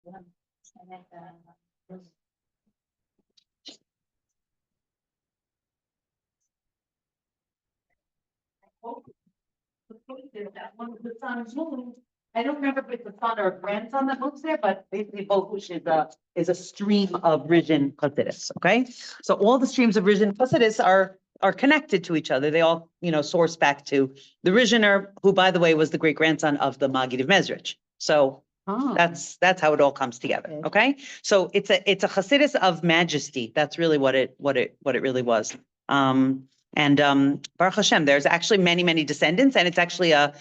The son's moved. I don't remember if it's a son or a grandson that moves there, but basically Bohush is a stream of Rizhin Chassidus, okay? So all the streams of Rizhin Chassidus are connected to each other. They all, source back to the Rizhiner, who, by the way, was the great grandson of the Maggid of Mezrich. So that's how it all comes together, okay? So it's a Chassidus of majesty. That's really what it really was. Baruch Hashem, there's actually many descendants, and it's actually a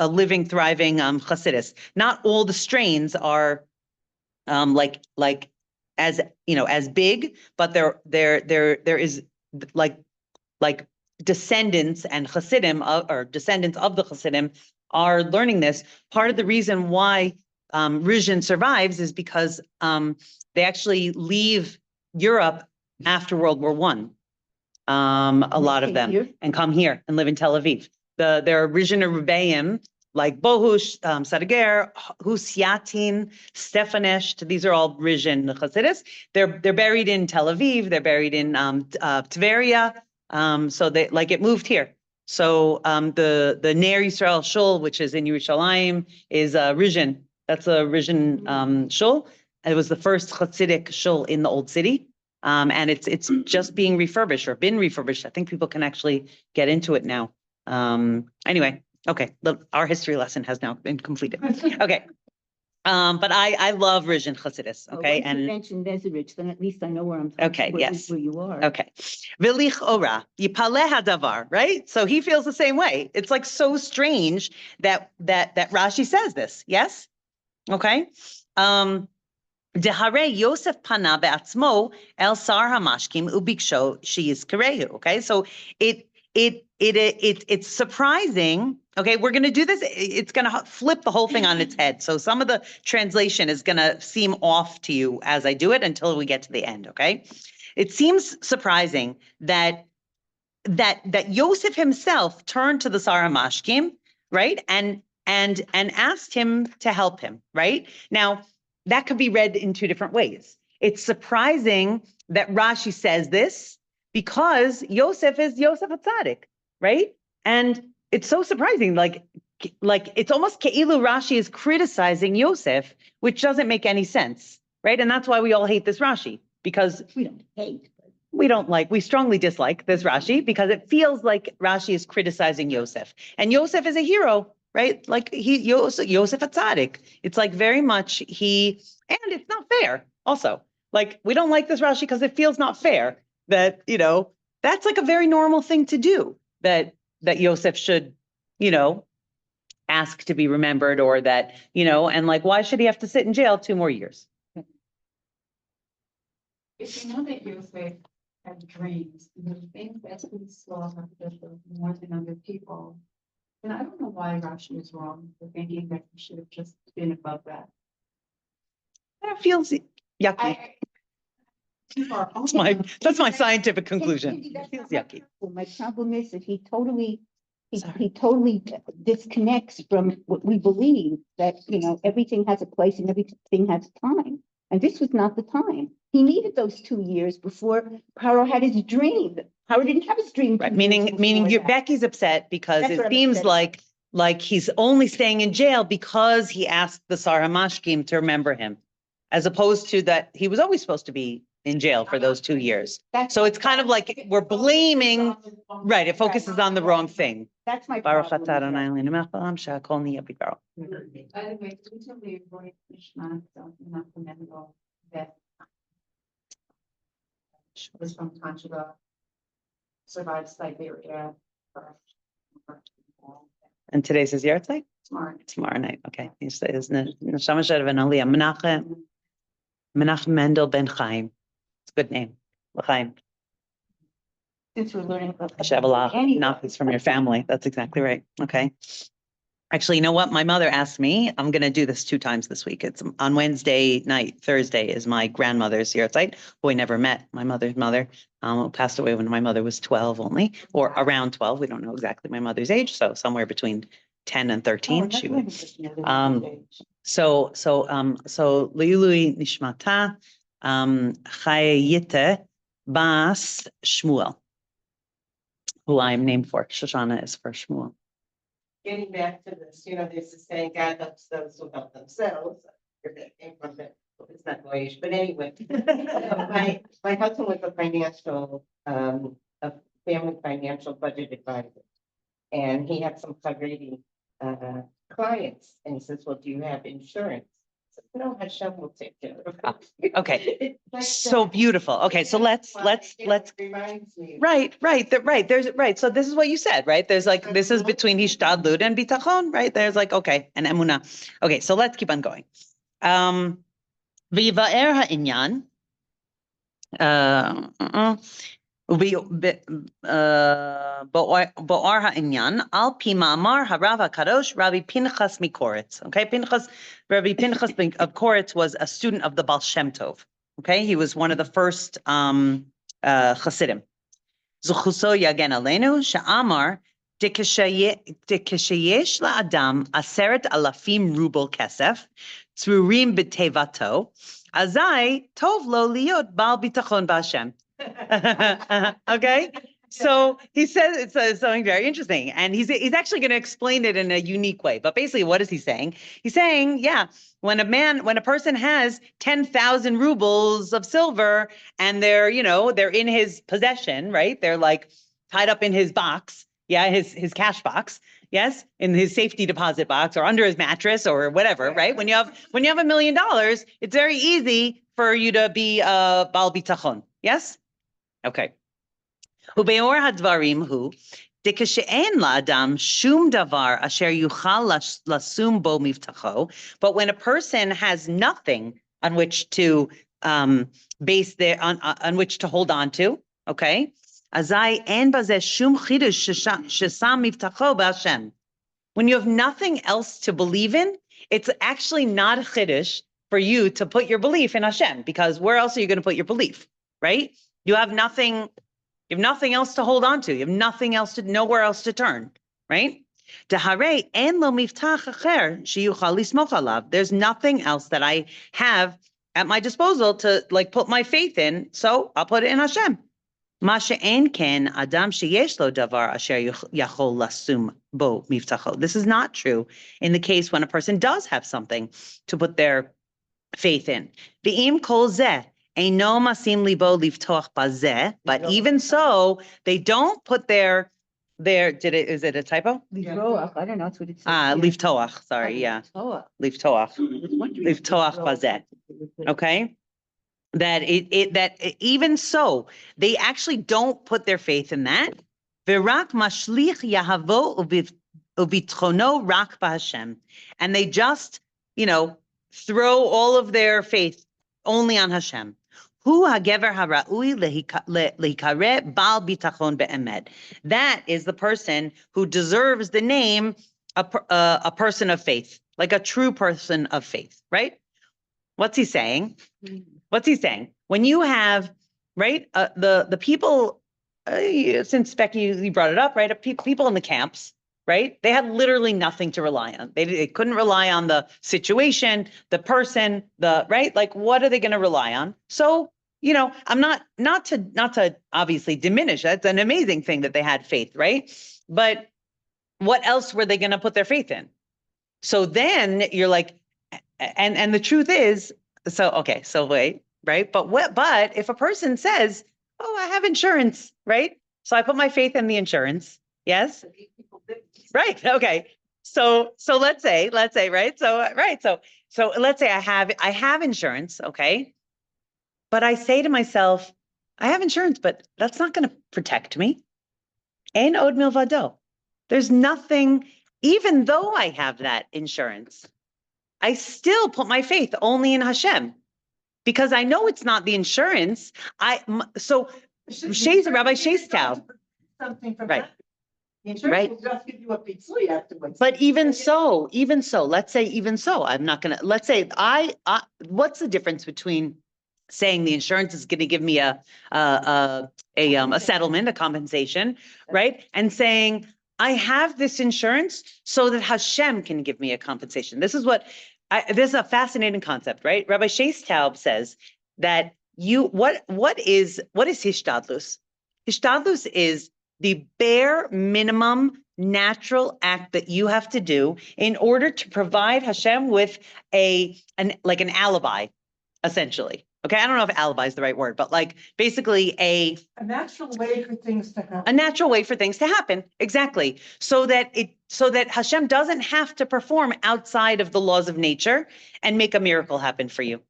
living, thriving Chassidus. Not all the strains are like as as big, but there is like descendants and Chassidim or descendants of the Chassidim are learning this. Part of the reason why Rizhin survives is because they actually leave Europe after World War I. A lot of them and come here and live in Tel Aviv. There are Rizhiner Rebbeim like Bohush, Sadiger, Husyatin, Stefanesh. These are all Rizhin Chassidus. They're buried in Tel Aviv. They're buried in Tveria. So they it moved here. So the Ner Yisrael Shul, which is in Yerushalayim, is Rizhin. That's a Rizhin shul. It was the first Chassidic shul in the old city. And it's just being refurbished or been refurbished. I think people can actually get into it now. Anyway, okay, our history lesson has now been completed. Okay, but I love Rizhin Chassidus. Okay, and you mentioned Mezrich, then at least I know where I'm. Okay, yes, where you are. Okay, Vilich ora yipaleh hadavar. Right, so he feels the same way. It's like so strange that Rashi says this. Yes, okay. Dehare Yosef pana be'atzmo el sar hamashkim ubiksho sheyizkarehu. Okay, so it's surprising. Okay, we're going to do this. It's going to flip the whole thing on its head. So some of the translation is going to seem off to you as I do it until we get to the end. Okay, it seems surprising that Yosef himself turned to the sar hamashkim, right, and asked him to help him. Right now. That could be read in two different ways. It's surprising that Rashi says this because Yosef is Yosef HaTzadik, right? And it's so surprising, like it's almost Ke'ilu Rashi is criticizing Yosef, which doesn't make any sense, right? And that's why we all hate this Rashi, because we don't hate. We strongly dislike this Rashi because it feels like Rashi is criticizing Yosef. And Yosef is a hero, right? Like Yosef HaTzadik. It's like very much and it's not fair also. Like we don't like this Rashi because it feels not fair that, that's like a very normal thing to do, that Yosef should, ask to be remembered, or that, and like, why should he have to sit in jail 2 more years? If you know that Yosef had dreams, and you think that he saw more than other people, and I don't know why Rashi is wrong for thinking that he should have just been above that. That feels yucky. That's my scientific conclusion. It feels yucky. Well, my problem is that he totally disconnects from what we believe, that everything has a place and everything has time. And this was not the time. He needed those 2 years before Paro had his dream. Paro didn't have his dream. Right. Meaning Becky's upset because it seems like he's only staying in jail because he asked the Sar HaMashkim to remember him, as opposed to that he was always supposed to be in jail for those 2 years. So it's kind of like we're blaming, right? It focuses on the wrong thing. That's my Baruch problem. atah Adonai Eloheinu melech haolam she'hakol niyeh bidbaro. By the way, can you tell me what Shema not commendable that was from Conjuga, survived Siberia. And today's his yahrzeit? Tomorrow night. Okay. His neshama shel ben Aliyah, Menachem Mendel ben Chaim. It's a good name. L'chaim. Since we're learning about He's from your family. That's exactly right. Okay. Actually, you know what? My mother asked me, I'm going to do this 2 times this week. It's on Wednesday night. Thursday is my grandmother's yahrzeit, who I never met. My mother's mother passed away when my mother was 12 only, or around 12. We don't know exactly my mother's age. So somewhere between 10 and Oh, 13. that's She why was, it was another um, page. so Leilui Nishmata, Chayite Bas Shmuel, who I am named for. Shoshana is for Shmuel. Getting back to this, there's this saying, God helps those who help themselves. It's not Goyish, but anyway. My husband was a family financial budget advisor. And he had some Haredi clients, and he says, well, do you have insurance? I said, no, Hashem will take care of it. Okay. Like So that. beautiful. Okay, so let's Reminds me. right. There's right. So this is what you said, right? There's like this is between hishtadlut and bitachon, right? There's like okay, and emunah. Okay, so let's keep on going. V'yivaer ha'inyan. Bo'ar ha'inyan al pi ma'amar harav hakadosh Rabbi Pinchas Mikoritz. Okay, Rabbi Pinchas of Koritz was a student of the Baal Shem Tov. Okay, he was one of the first Hasidim. Zuchuso yagen aleinu she'amar dekesheyesh la'adam 10,000 ruble kesef tzrurim b'tevato azai tov lo liot bal bitachon b'Hashem. Okay, so he says it's something very interesting, and he's actually going to explain it in a unique way. But basically, what is he saying? He's saying, yeah, when a person has 10,000 rubles of silver and they're in his possession, right? They're like tied up in his box, yeah, his cash box, yes, in his safety deposit box or under his mattress or whatever, right? When you have $1 million, it's very easy for you to be bal bitachon, yes. Okay. ובאור הדברים הוא, דכשאין לאדם שום דבר אשר יוכל לשום בו מבטחו, but when a person has nothing on which to base on which to hold on to, okay? אזי אין בזה שום חידוש ששם מבטחו בהשם. When you have nothing else to believe in, it's actually not a chiddush for you to put your belief in Hashem, because where else are you going to put your belief, right? You have nothing else to hold on to. You have nowhere else to turn, right? There's nothing else that I have at my disposal to like put my faith in, so I'll put it in Hashem. This is not true in the case when a person does have something to put their faith in. But even so, they don't put their is it a typo? Livroach, I don't know, that's what it says. Livtoach, sorry, yeah. Livtoach. Livtoach bazeh. Okay. That even so, they actually don't put their faith in that. Virak mashlich yahavo ubitchono rak b'Hashem. And they just, throw all of their faith only on Hashem. Hu hagever hara'ui lehikare bal bitachon be'emet. That is the person who deserves the name a person of faith, like a true person of faith, right? What's he saying? When you have, right, the people, since Becky, you brought it up, right? People in the camps, right? They had literally nothing to rely on. They couldn't rely on the situation, the person, right? Like, what are they going to rely on? So, I'm not to obviously diminish. That's an amazing thing that they had faith, right? But what else were they going to put their faith in? So then you're like, and the truth is, so wait, right? But if a person says, oh, I have insurance, right? So I put my faith in the insurance. Yes. Right. Okay. So let's say, right? So let's say I have insurance. Okay. But I say to myself, I have insurance, but that's not going to protect me. Ein od milvado. There's nothing, even though I have that insurance, I still put my faith only in Hashem because I know it's not the insurance. So Rabbi Sheistow. Something from Right. that. The insurance will just give you a pitzui afterwards. But even so, let's say I'm not going to, let's say what's the difference between saying the insurance is going to give me a settlement, a compensation, right? And saying, I have this insurance so that Hashem can give me a compensation. This is this is a fascinating concept, right? Rabbi Sheistaub says that what is hishtadlus? Hishtadlus is the bare minimum natural act that you have to do in order to provide Hashem with an alibi, essentially. Okay, I don't know if alibi is the right word, but like basically a natural way for things to happen. A natural way for things to happen, exactly. So that Hashem doesn't have to perform outside of the laws of nature and make a miracle happen for you.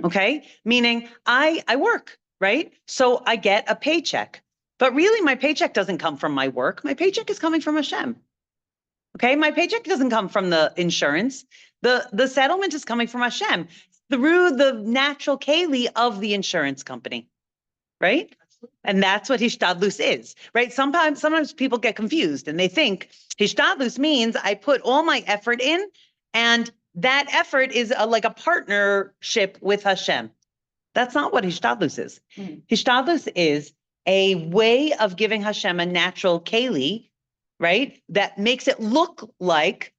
Okay, meaning I work, right? So I get a paycheck, but really my paycheck doesn't come from my work. My paycheck is coming from Hashem. Okay, my paycheck doesn't come from the insurance. The settlement is coming from Hashem through the natural keli of the insurance company, right? And that's what hishtadlus is, right? Sometimes people get confused and they think hishtadlus means I put all my effort in, and that effort is like a partnership with Hashem. That's not what hishtadlus is. Hishtadlus is a way of giving Hashem a natural keli, right? That makes it look like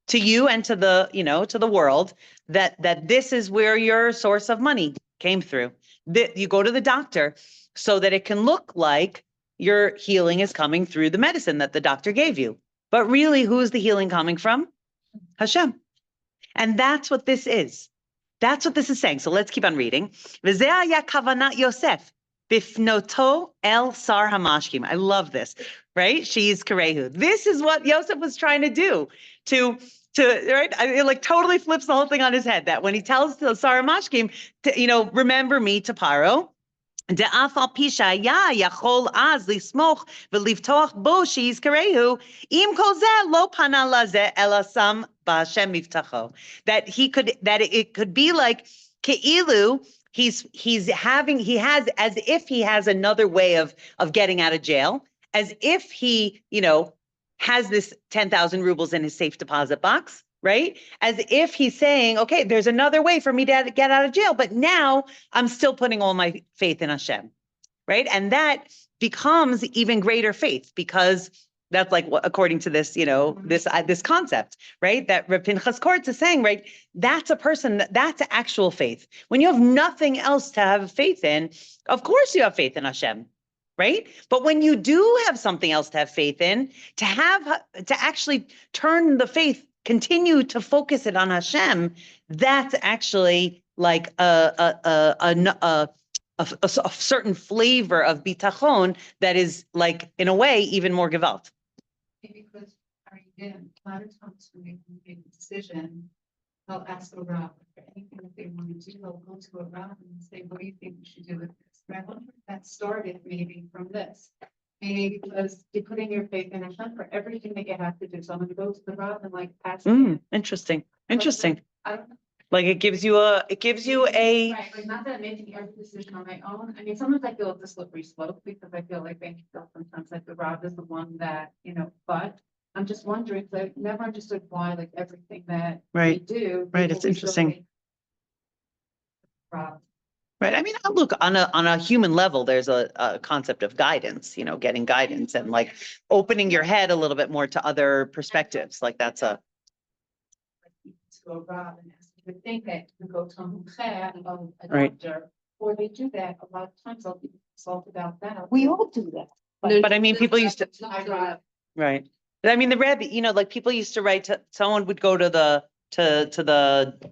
to you and to the world that this is where your source of money came through. That you go to the doctor so that it can look like your healing is coming through the medicine that the doctor gave you. But really, who is the healing coming from? Hashem. And that's what this is. That's what this is saying. So let's keep on reading. V'zeh haya kavanat Yosef bifnoto el sar hamashkim. I love this, right? She's karehu. This is what Yosef was trying to do to right? It like totally flips the whole thing on his head, that when he tells the sar hamashkim to, remember me to Paro, דאף על פי שהיה יכול אז לסמוך ולבטוח בו שיזכרהו, עם כל זה לא פנה לזה אלא שם בהשם מבטחו. That it could be like כאילו he has as if he has another way of getting out of jail, as if he has this 10,000 rubles in his safe deposit box, right? As if he's saying, okay, there's another way for me to get out of jail, but now I'm still putting all my faith in Hashem, right? And that becomes even greater faith, because that's like, according to this, this concept, right? That Reb Pinchas Kortz is saying, right? That's a person, that's actual faith. When you have nothing else to have faith in, of course you have faith in Hashem, right? But when you do have something else to have faith in, to actually turn the faith, continue to focus it on Hashem, that's actually like a certain flavor of bitachon that is, like, in a way, even more gewalt. Because a lot of times when they make a decision, they'll ask a rabbi for anything that they want to do. They'll go to a rabbi and say, what do you think we should do with this? But I wonder if that started maybe from this. Maybe because you're putting your faith in Hashem for everything that you have to do. So I'm going to go to the rabbi and like ask him. Interesting. I don't know. Like it gives you a Right, like not that I'm making every decision on my own. I mean, sometimes I feel it's a slippery slope, because I feel like sometimes like the rabbi is the one that, but I'm just wondering, because I've never understood why, like, everything that we do. Right, it's interesting. Rabbi. Right. I mean, look, on a human level, there's a concept of guidance, getting guidance and like opening your head a little bit more to other perspectives. Like that's a. To a rabbi and ask you to think that you go to a Right. doctor, or they do that a lot of times. I'll be consulted about that. We all do that. But I mean, people used to. Right. I mean, the Rebbe, like people used to write to, someone would go to the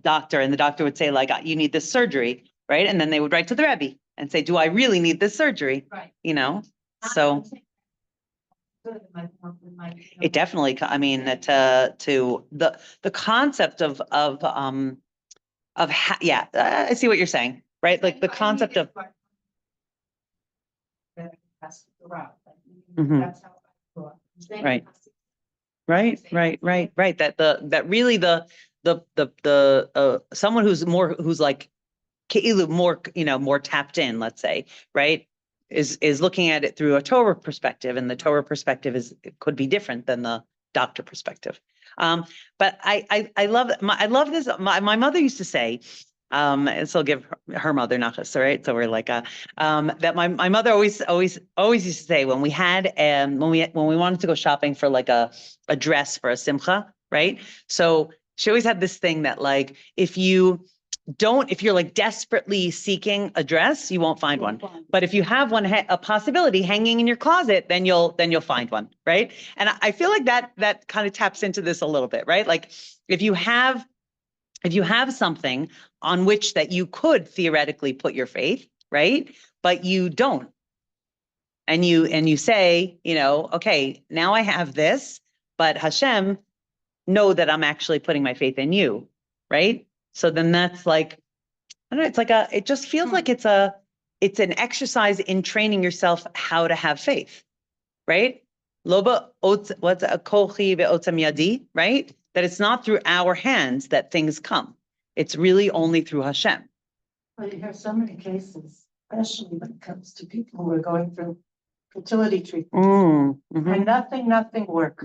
doctor, and the doctor would say, like, you need this surgery, right? And then they would write to the Rebbe and say, do I really need this surgery? Right. So it definitely, I mean, to the concept of yeah, I see what you're saying, right? Like the concept of. Mhm. Right. Right. That really the someone who's like more tapped in, let's say, right, is looking at it through a Torah perspective, and the Torah perspective could be different than the doctor perspective. But I love this. My mother used to say, and so give her mother nachas, all right? So we're like, that my mother always used to say when we had, when we wanted to go shopping for like a dress for a simcha, right? So she always had this thing that like, if you're like desperately seeking a dress, you won't find one. But if you have one, a possibility hanging in your closet, then you'll find one, right? And I feel like that kind of taps into this a little bit, right? Like if you have something on which that you could theoretically put your faith, right? But you don't. And you say, okay, now I have this, but Hashem, know that I'm actually putting my faith in you, right? So then that's like, I don't know, it just feels like it's an exercise in training yourself how to have faith, right? Loba, what's a kochi ve'otzam yadi, right? That it's not through our hands that things come. It's really only through Hashem. Well, you have so many cases, especially when it comes to people who are going through fertility treatment. And nothing works.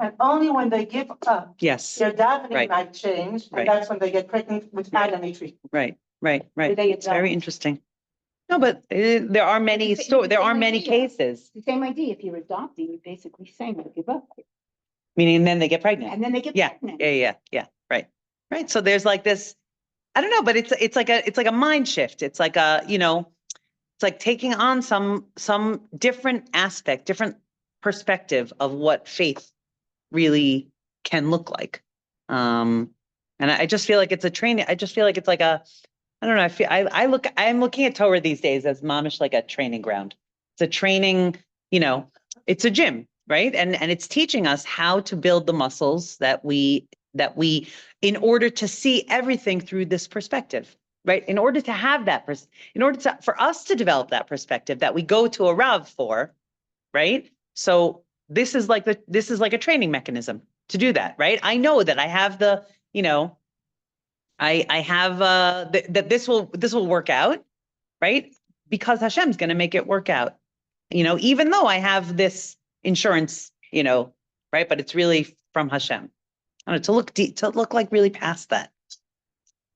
And only when they give up, Yes. their davening Right. might change, and Right. that's when they get pregnant without any treatment. Right. They It's very adopt. interesting. No, but there are many It's the there are same many idea. cases, It's the same idea. If you're adopting, you're basically saying, I give up. meaning then they get pregnant. And then they get Yeah, pregnant. yeah. Right. So there's like this, I don't know, but it's like a mind shift. It's like it's like taking on some different aspect, different perspective of what faith really can look like. And I just feel like it's a training. I just feel like it's like I don't know. I'm looking at Torah these days as mamish like a training ground. It's a training, it's a gym, right? And it's teaching us how to build the muscles that we, in order to see everything through this perspective, right? In order to have that, for us to develop that perspective that we go to a Rav for, right? So this is like a training mechanism to do that, right? I know that I have the, I have that this will work out, right? Because Hashem's going to make it work out, even though I have this insurance, right? But it's really from Hashem. I don't know, to look like really past that.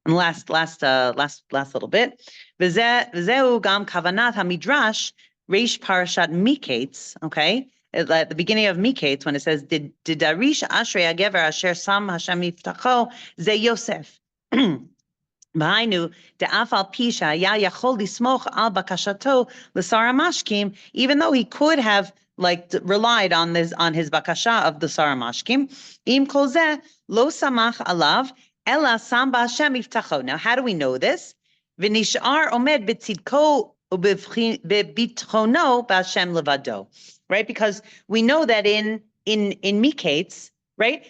And last little bit. V'zeu gam kavanat hamidrash reish parashat Miketz. Okay, at the beginning of Miketz, when it says did darish ashrei hagever asher sam Hashem yiftacho ze Yosef. V'hainu de'af al pisha ya yachol lismoch al bakashato l'sar hamashkim, even though he could have relied on his bakasha of the sar hamashkim. Im kol zeh lo samach alav ela sam b'Hashem yiftacho. Now, how do we know this? V'nishar omed b'tzidko u'b'bitchono b'Hashem levado. Right, because we know that in Miketz, right?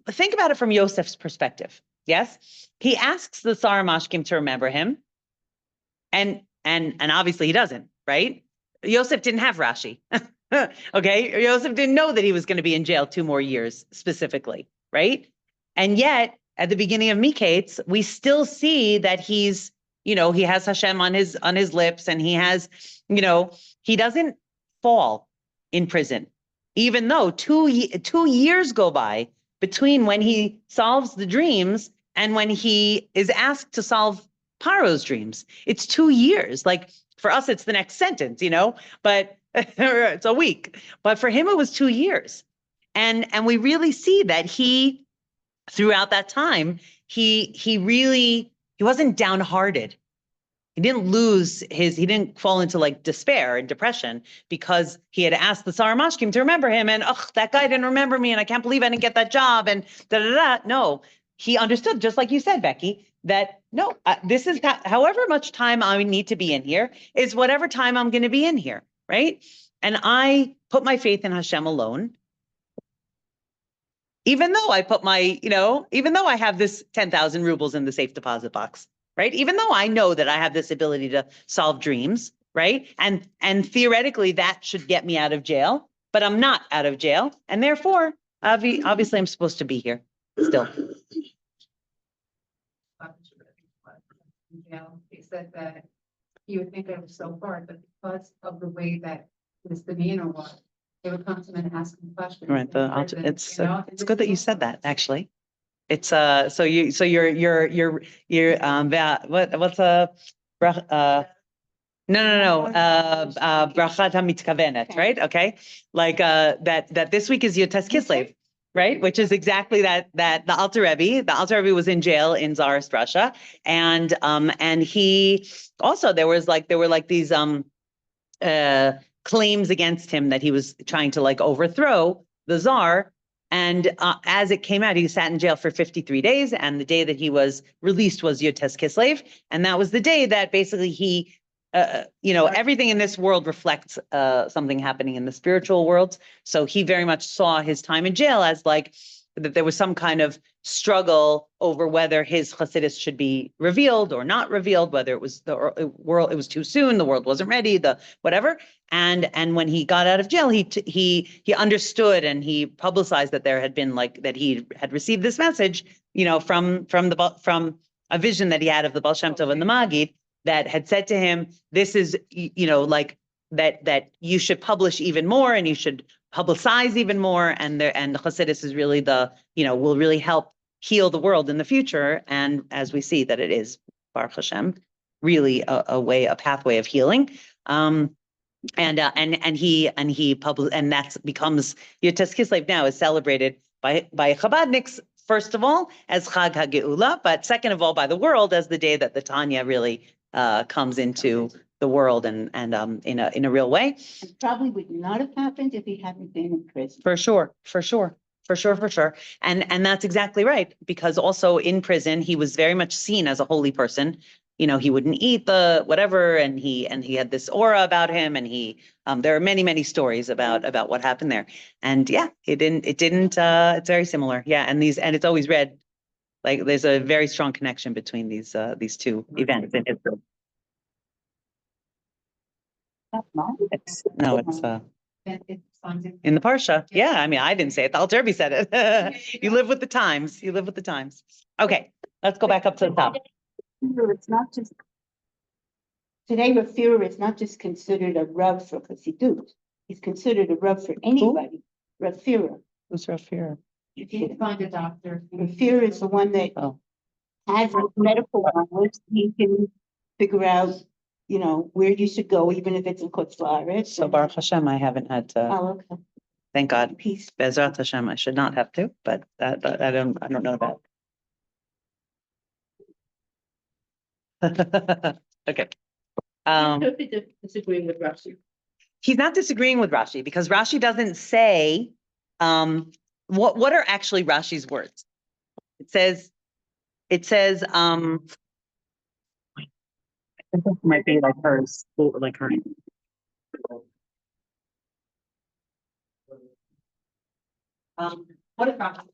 Think about it from Yosef's perspective. Yes, he asks the Sar Mashkim to remember him, and obviously he doesn't. Right? Yosef didn't have Rashi. Okay, Yosef didn't know that he was going to be in jail 2 more years specifically. Right? And yet, at the beginning of Miketz, we still see that he's, he has Hashem on his lips, and he has, he doesn't fall in prison, even though 2 years go by between when he solves the dreams and when he is asked to solve Paro's dreams. It's 2 years. Like for us, it's the next sentence, but it's a week. But for him, it was 2 years. And we really see that he, throughout that time, he wasn't downhearted. He didn't fall into like despair and depression because he had asked the Sar Mashkim to remember him, and that guy didn't remember me, and I can't believe I didn't get that job, and No, he understood, just like you said, Becky, that no, this is however much time I need to be in here is whatever time I'm going to be in here, right? And I put my faith in Hashem alone, even though I put even though I have this 10,000 rubles in the safe deposit box. Right? Even though I know that I have this ability to solve dreams, right? And theoretically that should get me out of jail, but I'm not out of jail. And therefore, obviously I'm supposed to be here still. He said that he would think I was so hard, but because of the way that his demeanor was, they would come to him and ask him questions. Right. It's good that you said that, actually. It's so what's no, brachat hamitkavenet, right? Okay. Like, that this week is Yotes Kislev, right? Which is exactly that the Alter Rebbe was in jail in Tsarist Russia. And he also, there were like these, claims against him that he was trying to like overthrow the Tsar. And as it came out, he sat in jail for 53 days. And the day that he was released was Yotes Kislev. And that was the day that basically he, everything in this world reflects something happening in the spiritual world. So he very much saw his time in jail as like that there was some kind of struggle over whether his Chassidus should be revealed or not revealed, whether it was the world, it was too soon, the world wasn't ready, the whatever. And when he got out of jail, he understood and he publicized that there had been like that he had received this message, from a vision that he had of the Baal Shem Tov and the Maggid that had said to him, this is, like that you should publish even more and you should publicize even more. And the Chassidus is really will really help heal the world in the future. And as we see that it is, Baruch Hashem, really a pathway of healing. And he published, and that becomes Yotes Kislev now is celebrated by Chabadniks, first of all, as Chag HaGeula, but second of all, by the world as the day that the Tanya really comes into the world and in a real way. It probably would not have happened if he hadn't been in prison. For sure. And that's exactly right, because also in prison, he was very much seen as a holy person. He wouldn't eat the whatever, and he had this aura about him, and there are many, many stories about what happened there. And yeah, it's very similar. Yeah. And it's always read, like there's a very strong connection between these two events in history. No, it's in the Parsha. Yeah, I mean, I didn't say it. The Alter Rebbe said it. You live with the times. Okay, let's go back up to the top. It's not just today. Rafira is not just considered a Rav for Chassidut. He's considered a Rav for anybody. Rafira. Who's Rafira? You can't find a doctor. Rafira is the one that has medical knowledge. He can figure out, where you should go, even if it's in Chutz La'aretz. So Baruch Hashem, I haven't had to. Oh, okay. Thank God. Peace. Bezrat Hashem, I should not have to, but I don't know that. Okay. Disagreeing with Rashi. He's not disagreeing with Rashi because Rashi doesn't say what are actually Rashi's words. It says I think this might be like hers, like her. What about?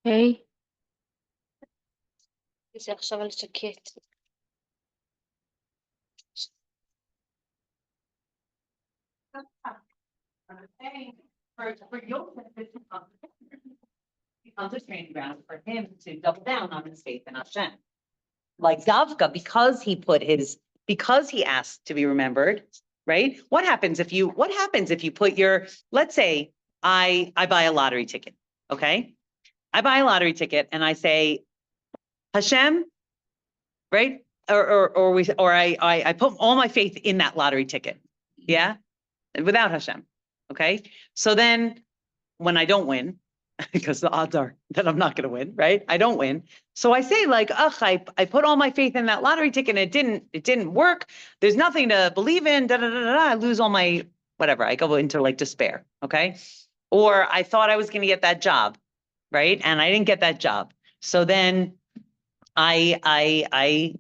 היי. זה עכשיו על שקט. For Yosef, this becomes a training ground for him to double down on his faith in Hashem. Like Davka, because he asked to be remembered, right? What happens if you put your, let's say I buy a lottery ticket, okay? I buy a lottery ticket and I say, Hashem, right? Or I put all my faith in that lottery ticket, yeah? Without Hashem, okay? So then when I don't win, because the odds are that I'm not going to win, right? I don't win. So I say like, I put all my faith in that lottery ticket and it didn't work. There's nothing to believe in, I lose all my, whatever. I go into like despair, okay? Or I thought I was going to get that job, right? And I didn't get that job. So then I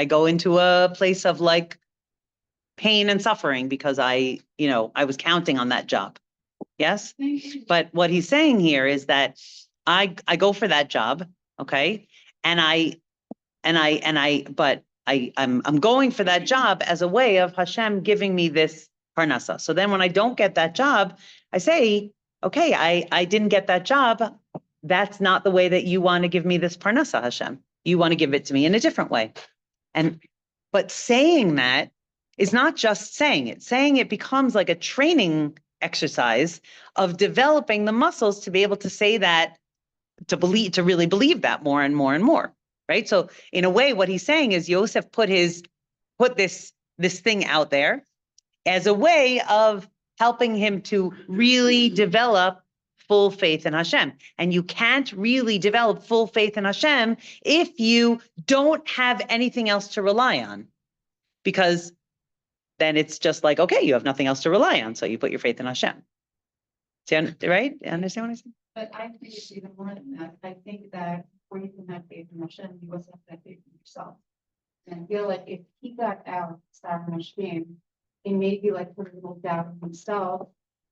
go into a place of like pain and suffering because I was counting on that job. Yes. But what he's saying here is that I go for that job. Okay. And I'm going for that job as a way of Hashem giving me this parnasa. So then when I don't get that job, I say, okay, I didn't get that job. That's not the way that you want to give me this parnasa, Hashem. You want to give it to me in a different way. But saying that is not just saying it. Saying it becomes like a training exercise of developing the muscles to be able to say that, to really believe that more and more and more, right? So in a way, what he's saying is Yosef put this thing out there as a way of helping him to really develop full faith in Hashem. And you can't really develop full faith in Hashem if you don't have anything else to rely on, because then it's just like, okay, you have nothing else to rely on, so you put your faith in Hashem. Right? You understand what I'm saying? But I think it's even more than that. I think that before you can have faith in Hashem, you also have to have faith in yourself. And I feel like if he got out, Star Hashem, it may be like putting a little doubt in himself,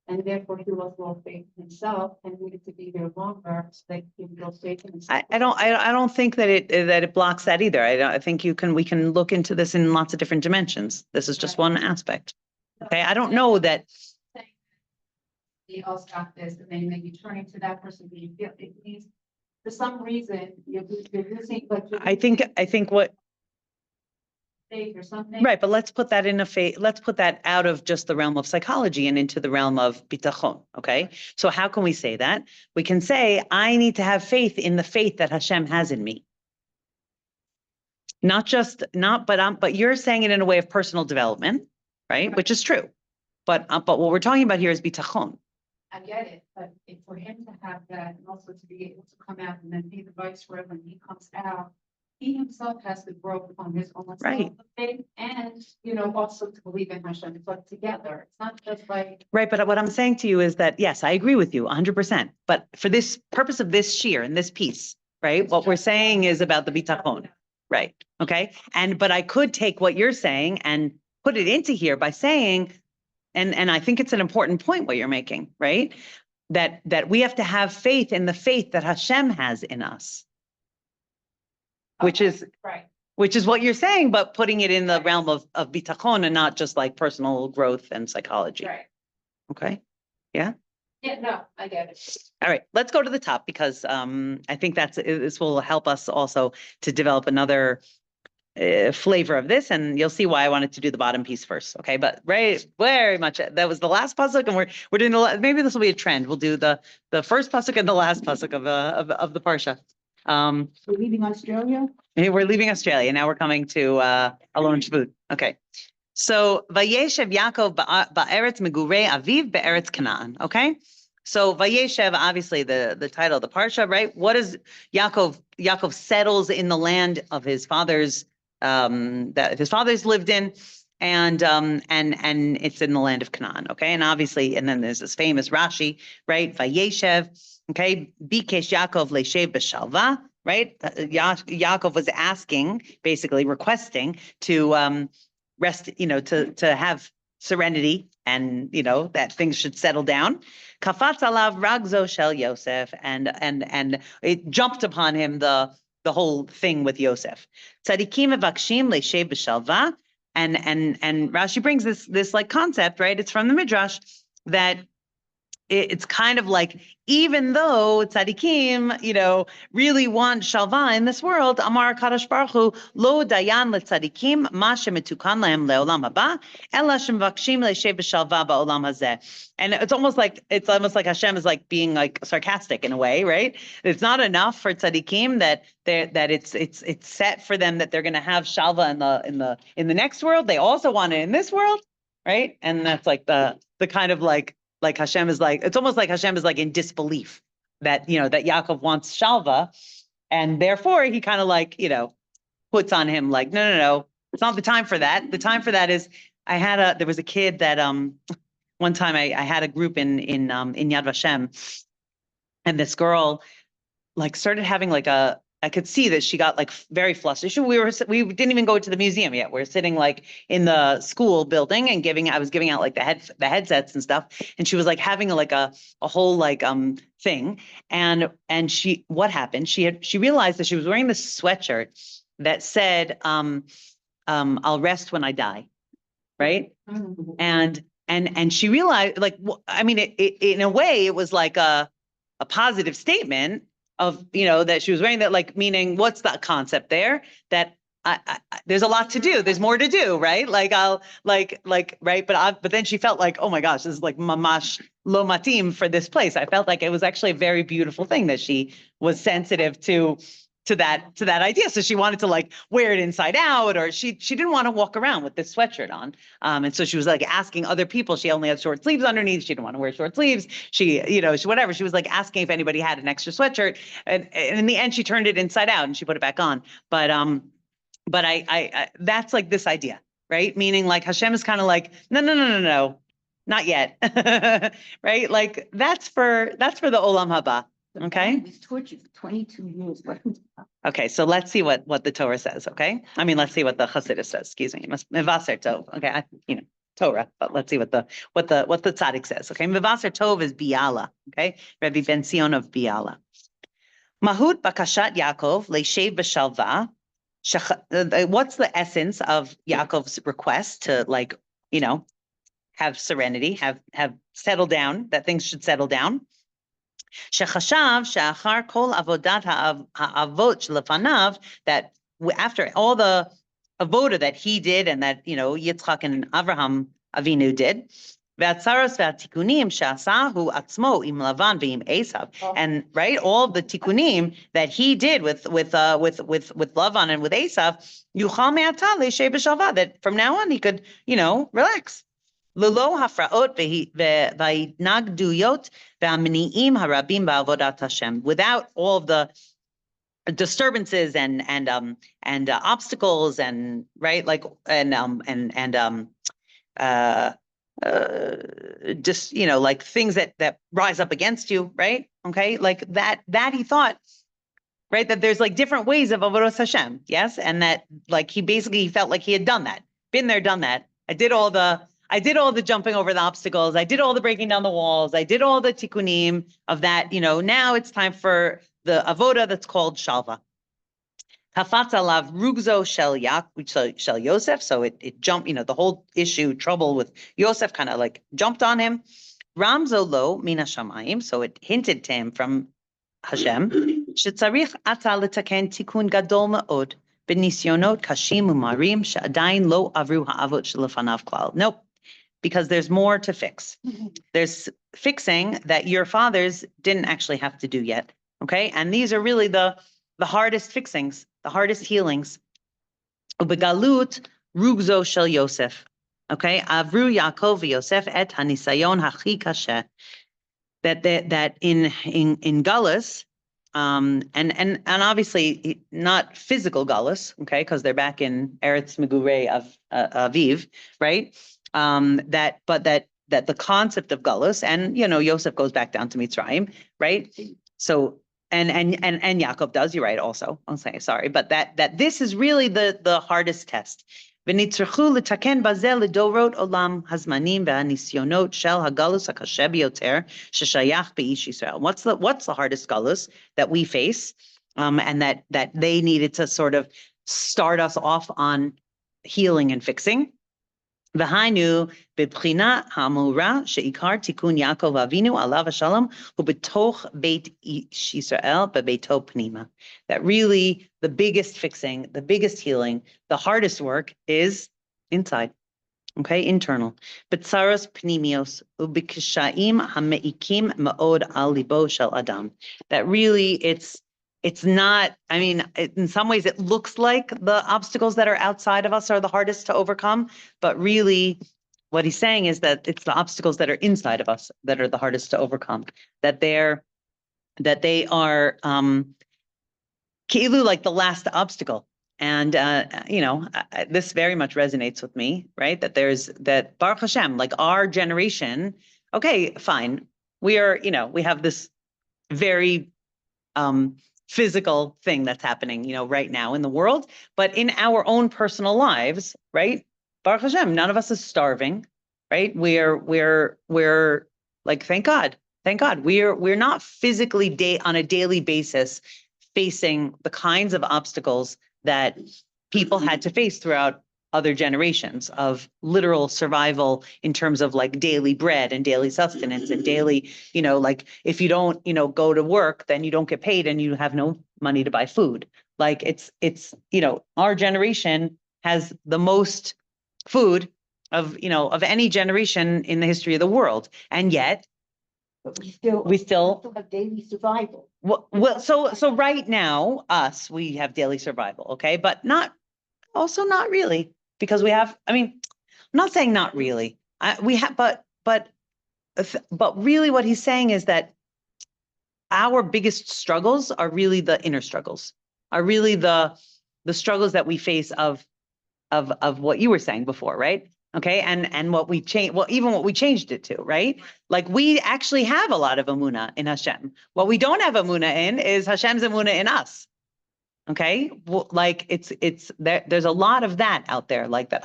and therefore he lost a little faith in himself and needed to be there longer so that he can build faith in himself. I don't think that it blocks that either. I think we can look into this in lots of different dimensions. This is just one aspect. Okay, I don't know that. He also got this, and then maybe turning to that person, but you feel it means for some reason you're losing, but I think what. faith or something. Right, but let's put that let's put that out of just the realm of psychology and into the realm of bitachon, okay? So how can we say that? We can say, I need to have faith in the faith that Hashem has in me. But you're saying it in a way of personal development, right? Which is true. But what we're talking about here is bitachon. I get it, but for him to have that and also to be able to come out and then be the vice reverend, he comes out, he himself has to grow on his own Right. faith and, also to believe in Hashem, but together. It's not just like. Right, but what I'm saying to you is that, yes, I agree with you 100%. But for this purpose of this shir and this piece, right, what we're saying is about the bitachon, right? Okay, but I could take what you're saying and put it into here by saying, and I think it's an important point what you're making, right? That we have to have faith in the faith that Hashem has in us. Which is right. Which is what you're saying, but putting it in the realm of bitachon and not just like personal growth and psychology. Right. Okay. Yeah. Yeah, no, I get it. All right. Let's go to the top because I think this will help us also to develop another flavor of this, and you'll see why I wanted to do the bottom piece first. Okay, but very much that was the last pasuk, and we're doing maybe this will be a trend. We'll do the first pasuk and the last pasuk of the parsha. We're leaving Australia? We're leaving Australia. Now we're coming to Alon Shvut. Okay. So Vayeshev Yaakov ba'eretz megurei aviv be'eretz Canaan. Okay. So Vayeshev, obviously the title of the parsha, right? What is Yaakov? Yaakov settles in the land of his fathers that his fathers lived in, and it's in the land of Canaan. Okay. And obviously, and then there's this famous Rashi, right? Vayeshev. Okay, Bikesh Yaakov le'shev b'shalva, right? Yaakov was asking, basically requesting to rest, to have serenity and, that things should settle down. Kafatz alav ragzo shel Yosef, and it jumped upon him the whole thing with Yosef. Tzadikim evakshim leishev b'shalva, and Rashi brings this like concept, right? It's from the Midrash that it's kind of like, even though tzadikim, really want shalva in this world, Amar Kadosh Baruch Hu, lo dayan letzadikim, ma shemetukan lahem leolam haba, ela shemvakshim leishev b'shalva ba'olam hazeh. And it's almost like Hashem is like being like sarcastic in a way, right? It's not enough for tzadikim that it's set for them that they're going to have shalva in the next world. They also want it in this world, right? And that's like the kind of like Hashem is like, it's almost like Hashem is like in disbelief that, that Yaakov wants shalva. And therefore he kind of like, puts on him like, no, it's not the time for that. The time for that is, there was a kid that, one time I had a group in Yad Vashem, and this girl like started having like I could see that she got like very flustered. We didn't even go to the museum yet. We're sitting like in the school building and I was giving out like the headsets and stuff. And she was like having like a whole like thing. And what happened? She realized that she was wearing this sweatshirt that said, I'll rest when I die. Right. And she realized, like, I mean, it in a way it was like a positive statement of, that she was wearing that, like, meaning what's the concept there? That there's a lot to do. There's more to do, right? Like right. But then she felt like, oh my gosh, this is like mamash lo matim for this place. I felt like it was actually a very beautiful thing that she was sensitive to that idea. So she wanted to like wear it inside out, or she didn't want to walk around with this sweatshirt on. And so she was like asking other people, she only had short sleeves underneath. She didn't want to wear short sleeves. She was like asking if anybody had an extra sweatshirt. And in the end, she turned it inside out and she put it back on. But I that's like this idea, right? Meaning like Hashem is kind of like, no, not yet. Right? Like that's for the Olam Haba. Okay. He was tortured for 22 years. Okay, so let's see what the Torah says. Okay, I mean, let's see what the Chassidus says. Excuse me, Mevaser Tov. Okay, Torah, but let's see what the tzaddik says. Okay, Mevaser Tov is Biala. Okay, Rabbi Ben Sion of Biala. Mahut bakashat Yaakov leishev b'shalva. What's the essence of Yaakov's request to like have serenity, have settle down, that things should settle down? Shechashav she'achar kol avodat ha'avot shelefanav, that after all the avoda that he did and that Yitzchak and Avraham Avinu did, ve'atzaros ve'atikunim she'asahu atzmo im Lavan ve'im Esav, and right, all the tikunim that he did with Lavan and with Esav, yuchal me'ata le'shei b'shalva, that from now on he could relax. Lolo hafraot v'nagduyot v'amniim harabim ba'avodat Hashem, without all of the disturbances and obstacles and right, like just like things that rise up against you, right? Okay, like that he thought, right, that there's like different ways of avodas Hashem, yes, and that like he felt like he had done that, been there, done that. I did all the jumping over the obstacles. I did all the breaking down the walls. I did all the tikkunim of that. Now it's time for the avoda that's called shalva. Kafatz alav rugzo shel Yosef. So it jumped, the whole issue, trouble with Yosef kind of like jumped on him. Ramzo lo mina shamayim. So it hinted to him from Hashem. Shetzarich ata letaken tikun gadol ma'od b'nisyonot kashim umarim she'adayin lo avru ha'avot shelefanav klal. Nope. Because there's more to fix. There's fixing that your fathers didn't actually have to do yet. Okay. And these are really the hardest fixings, the hardest healings. Ubegalut rugzo shel Yosef. Okay. Avru Yaakov v'Yosef et hanisayon hachi kasher. That in Gullus, and obviously not physical Gullus, okay, because they're back in Eretz Megurei of Aviv, right? That the concept of Gullus, and Yosef goes back down to Mitzrayim, right? So and Yaakov does, you're right, also. I'll say sorry, but that this is really the hardest test, ונצטרכו לתקן בזה לדורות עולם הזמנים והניסיונות של הגלוס הקשה ביותר ששייך באיש ישראל. What's the hardest galus that we face, and that they needed to sort of start us off on healing and fixing? והיינו בבחינה האמורה שעיקר תיקון יעקב אבינו עליו השלום הוא בתוך בית איש ישראל בביתו פנימה. That really the biggest fixing, the biggest healing, the hardest work is inside, okay, internal. בצרות פנימיוס ובקשיים המעיקים מאוד על ליבו של אדם. That really it's not, I mean, in some ways it looks like the obstacles that are outside of us are the hardest to overcome, but really what he's saying is that it's the obstacles that are inside of us that are the hardest to overcome, that they are ki'ilu, like the last obstacle. And, this very much resonates with me, right? That Baruch Hashem, like our generation, okay, fine. We are, we have this very, physical thing that's happening, right now in the world, but in our own personal lives, right? Baruch Hashem, none of us is starving, right? We're like, thank God. We're not physically on a daily basis facing the kinds of obstacles that people had to face throughout other generations of literal survival in terms of like daily bread and daily sustenance and daily, like if you don't, go to work, then you don't get paid and you have no money to buy food. Like it's, our generation has the most food of any generation in the history of the world. And yet, But we we still have daily survival. well, so right now, we have daily survival, okay, but not really, because we have, I'm not saying not really, we have, but really what he's saying is that our biggest struggles are really the inner struggles, are really the struggles that we face of what you were saying before, right? Okay, and what we changed, well, even what we changed it to, right? Like we actually have a lot of emunah in Hashem. What we don't have emunah in is Hashem's emunah in us. Okay, well, like it's there's a lot of that out there, like that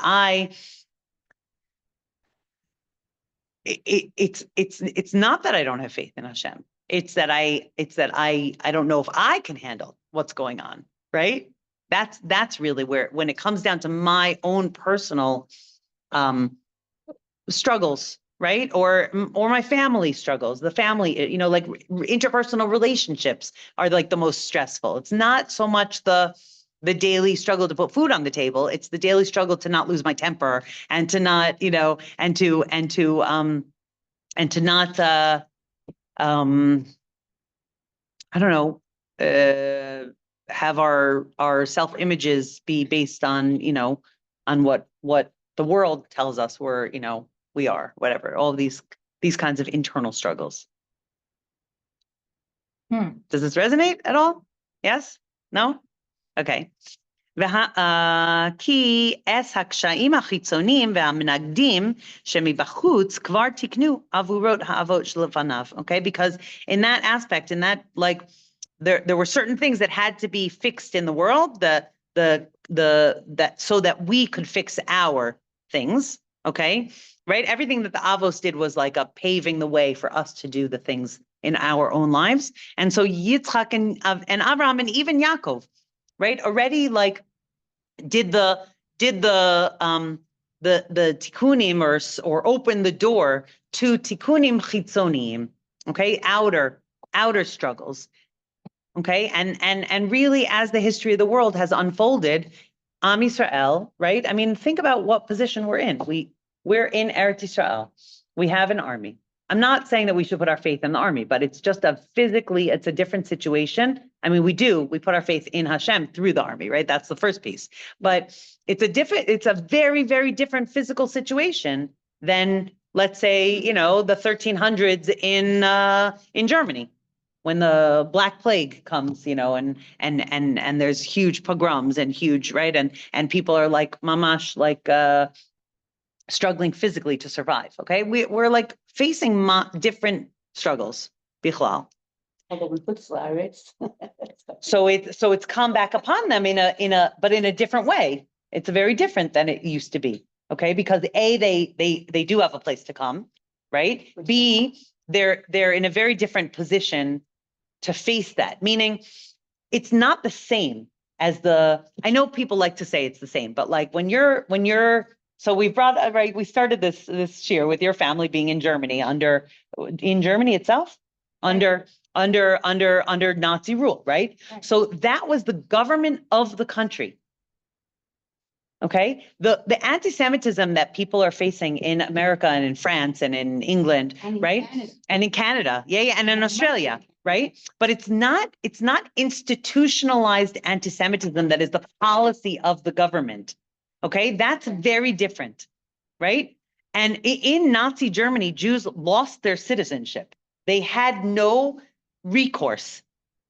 it's not that I don't have faith in Hashem. It's that I don't know if I can handle what's going on, right? That's really where, when it comes down to my own personal struggles, right? Or my family struggles, the family, like interpersonal relationships are like the most stressful. It's not so much the daily struggle to put food on the table. It's the daily struggle to not lose my temper and to not, and to not, I don't know, have our self-images be based on, on what the world tells us we're, we are, whatever, all these kinds of internal struggles. Does this resonate at all? Yes? No? Okay. כי אס הקשיים החיצוניים והמנגדים שמבחוץ כבר תיקנו עבורות האבות שלפניו. Okay, because in that aspect, in that, like, there were certain things that had to be fixed in the world, that so that we could fix our things. Okay, right? Everything that the Avos did was like a paving the way for us to do the things in our own lives. And so Yitzchak and Abraham and even Yaakov, right, already like did the tikkunim or open the door to tikkunim chitzonim, okay, outer struggles, okay, and really as the history of the world has unfolded, Am Yisrael, right? I mean, think about what position we're in. We're in Eretz Yisrael. We have an army. I'm not saying that we should put our faith in the army, but it's just it's a different situation. I mean, we put our faith in Hashem through the army, right? That's the first piece. But it's a very, very different physical situation than, let's say, the 1300s in Germany, when the Black Plague comes, and there's huge pogroms and huge, right? And people are like mamash, like struggling physically to survive. Okay, we're like facing different struggles. Bichlal. Although we put Slarets. So it's come back upon them in a different way, It's very different than it used to be. Okay, because A, they do have a place to come, right? B, they're in a very different position to face that, meaning it's not the same as I know people like to say it's the same, but like when you're, so we brought, right, we started this year with your family being in Germany in Germany itself, under Nazi rule, right? So that was the government of the country. Okay, the anti-Semitism that people are facing in America and in France and in England, right? And in Canada, yeah, and in Australia, right? But it's not institutionalized anti-Semitism that is the policy of the government. Okay, that's very different, right? And in Nazi Germany, Jews lost their citizenship. They had no recourse.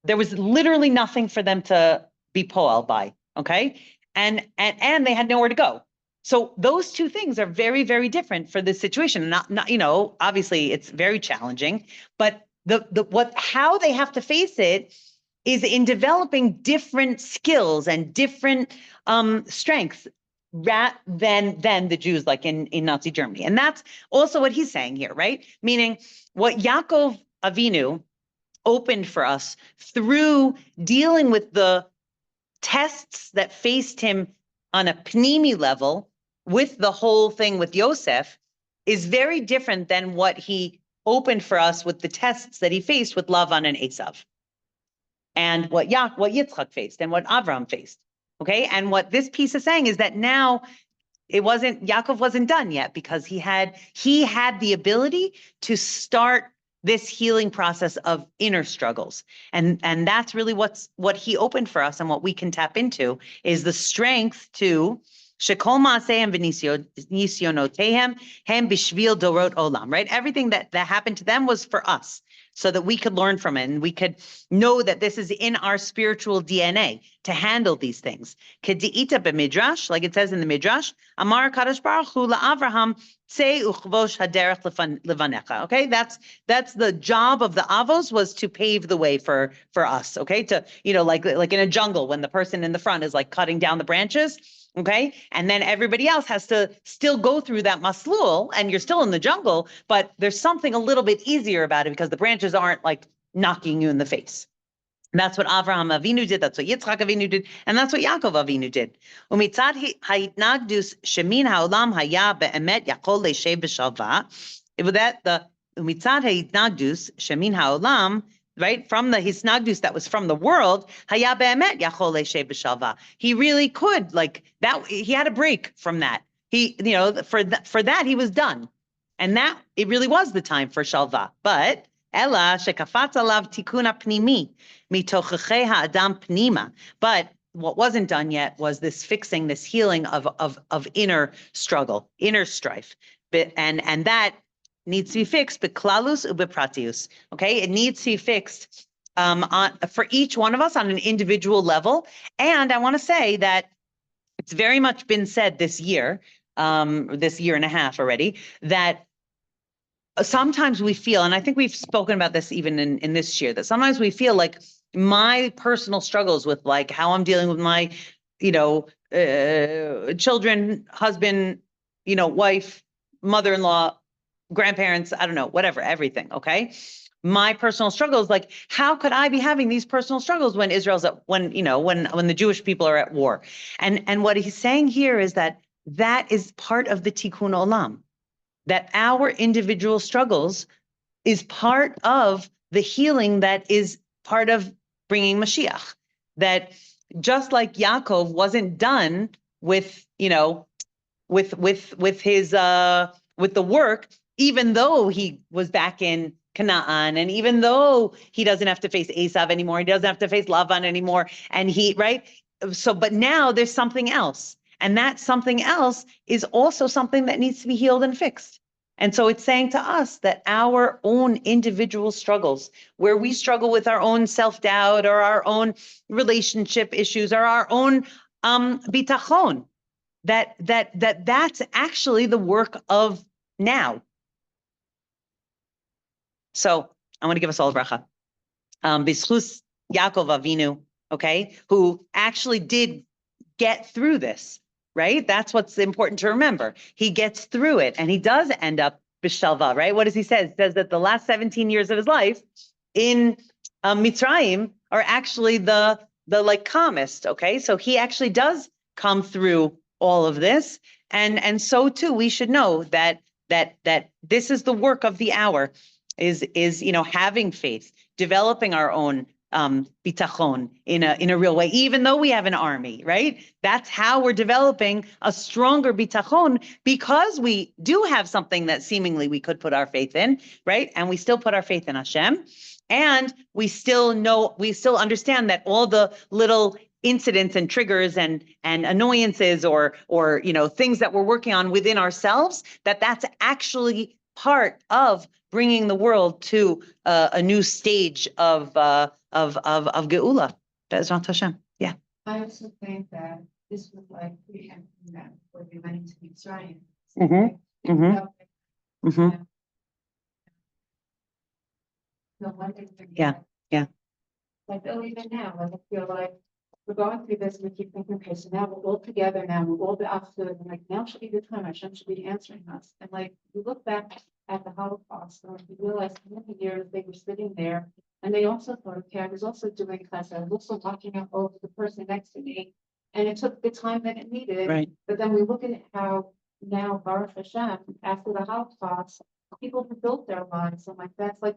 There was literally nothing for them to be poel by, okay? And they had nowhere to go. So those two things are very, very different for this situation. Not, you know, obviously it's very challenging, but how they have to face it is in developing different skills and different strengths than the Jews like in Nazi Germany. And that's also what he's saying here, right? Meaning what Yaakov Avinu opened for us through dealing with the tests that faced him on a pnimi level with the whole thing with Yosef is very different than what he opened for us with the tests that he faced with Lavan and Esav, and what Yitzchak faced and what Avraham faced. Okay, and what this piece is saying is that now Yaakov wasn't done yet, because he had the ability to start this healing process of inner struggles. And that's really what he opened for us, and what we can tap into is the strength to shekol ma'asehem v'nisyonotehem hem bishvil dorot olam, right? Everything that happened to them was for us, so that we could learn from it and we could know that this is in our spiritual DNA to handle these things. Kedi'ita b'midrash, like it says in the Midrash, Amar Kadosh Baruch Hu la'Avraham tzei uchvosh haderech levanecha. Okay, that's the job of the avos, was to pave the way for us. Okay, to, you know, like in a jungle when the person in the front is like cutting down the branches. Okay, and then everybody else has to still go through that maslul, and you're still in the jungle, but there's something a little bit easier about it because the branches aren't like knocking you in the face. And that's what Avraham Avinu did. That's what Yitzchak Avinu did, and that's what Yaakov Avinu did. Umitzad ha'itnagdus shemin ha'olam haya be'emet yakol le'shei b'shalva. With that, the umitzad ha'itnagdus shemin ha'olam, right, from the hisnagdus that was from the world, haya be'emet yachol le'shei b'shalva. He really could, like that. He had a break from that. He, you know, for that he was done, and that it really was the time for shalva. But ela shekafat alav tikuna pnimi mitochachei ha'adam pnima. But what wasn't done yet was this fixing, this healing of inner struggle, inner strife, and that needs to be fixed, but klalus ubepratius. Okay, it needs to be fixed for each one of us on an individual level. And I want to say that it's very much been said this year and a half already, that sometimes we feel, and I think we've spoken about this even in this year, that sometimes we feel like my personal struggles with like how I'm dealing with my, you know, children, husband, you know, wife, mother-in-law, grandparents, I don't know, whatever, everything. Okay. My personal struggles, like, how could I be having these personal struggles when when the Jewish people are at war? And what he's saying here is that is part of the tikkun olam, that our individual struggles is part of the healing that is part of bringing Mashiach. That just like Yaakov wasn't done with, you know, with the work, even though he was back in Canaan, and even though he doesn't have to face Esav anymore, he doesn't have to face Lavan anymore, and right? So, but now there's something else, and that something else is also something that needs to be healed and fixed. And so it's saying to us that our own individual struggles, where we struggle with our own self-doubt or our own relationship issues or our own bitachon, that's actually the work of now. So I want to give us all a bracha. B'schus Yaakov Avinu, okay, who actually did get through this, right? That's what's important to remember. He gets through it and he does end up b'shalva, right? What does he say? He says that the last 17 years of his life in Mitzrayim are actually the like calmest, okay? So he actually does come through all of this. And so too, we should know that this is the work of the hour, is having faith, developing our own bitachon in a real way, even though we have an army, right? That's how we're developing a stronger bitachon, because we do have something that seemingly we could put our faith in, right? And we still put our faith in Hashem. And we still understand that all the little incidents and triggers and annoyances or things that we're working on within ourselves, that's actually part of bringing the world to a new stage of Geula. Be'ezrat Hashem. Yeah. I also think that this was like preempting that before we went into Mitzrayim. Mm-hmm. Mm-hmm. Mm-hmm. No wonder. Yeah. Like, even now, like, I feel like we're going through this and we keep thinking, okay, so now we're all together now, we're all the opposite, and like, now should be the time, Hashem should be answering us. And like, we look back at the Holocaust, and we realize how many years they were sitting there, and they also thought, okay, I was also doing class, I was also watching out over the person next to me, and it took the time that it needed. Right. But then we look at how now, Baruch Hashem, after the Holocaust, people have built their lives, and like that's like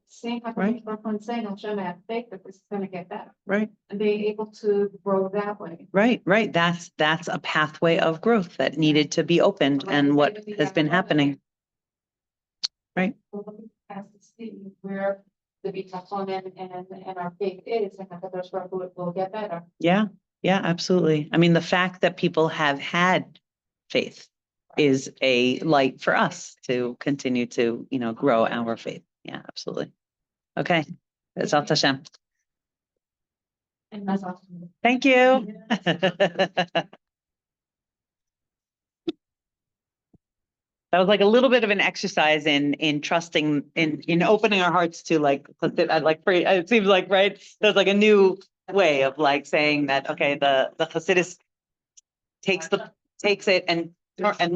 saying, Right. saying, Hashem, I have faith that this is going to get better, Right. and being able to grow that way. Right. That's a pathway of growth that needed to be opened, and what has been happening. Right. Has to see where the bitachon and our faith is, and that there's where will get better. Yeah, absolutely. I mean, the fact that people have had faith is a light for us to continue to, grow our faith. Yeah, absolutely. Okay. That's all, Hashem. And that's awesome. Thank you. That was like a little bit of an exercise in trusting, in opening our hearts to it seems like, right? There's like a new way of like saying that, okay, the Hasidus takes it and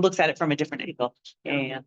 looks at it from a different angle. Yeah.